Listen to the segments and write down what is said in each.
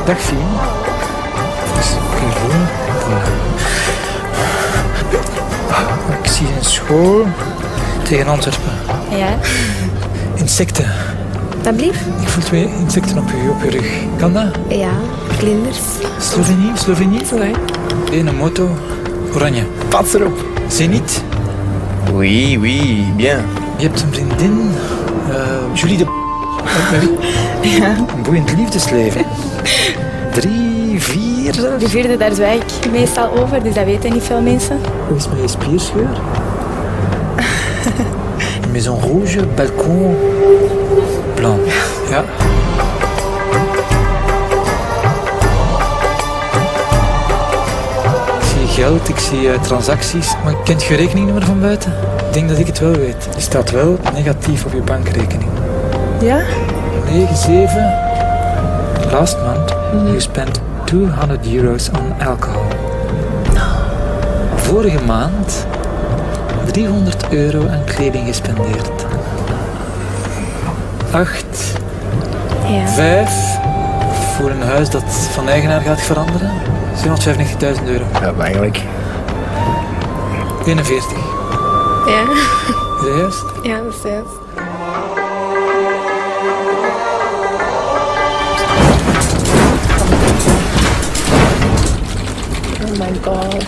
Dag Fien. Ik zie een school tegen Antwerpen. Ja, Insecten. dat blieft? Ik voel twee insecten op je rug. Kan dat? Ja, vlinders. Slovenië? Zo, hè? Een moto. Oranje. Pats erop. Zenit. Oui, oui, bien. Je hebt een vriendin. Julie de... Met wie? Ja. Een boeiend liefdesleven. 3, 4 zelfs. De vierde, daar zwijg ik meestal over, dus dat weten niet veel mensen. Hoe is mijn spierscheur? Maison rouge, balcon blanc. Ja. Ik zie geld, ik zie transacties. Maar kent je rekeningnummer van buiten? Ik denk dat ik het wel weet. Die staat wel negatief op je bankrekening. Ja? 97. Last month you spent €200 on alcohol. Vorige maand €300 aan kleding gespendeerd. 8. Ja. 5. Voor een huis dat van eigenaar gaat veranderen. €795.000. Ja, eigenlijk. 41. Ja. Is dat juist? Ja, dat is juist. Oh my god.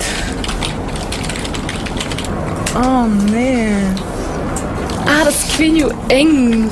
Oh nee. Ah, dat is, ik weet niet hoe eng.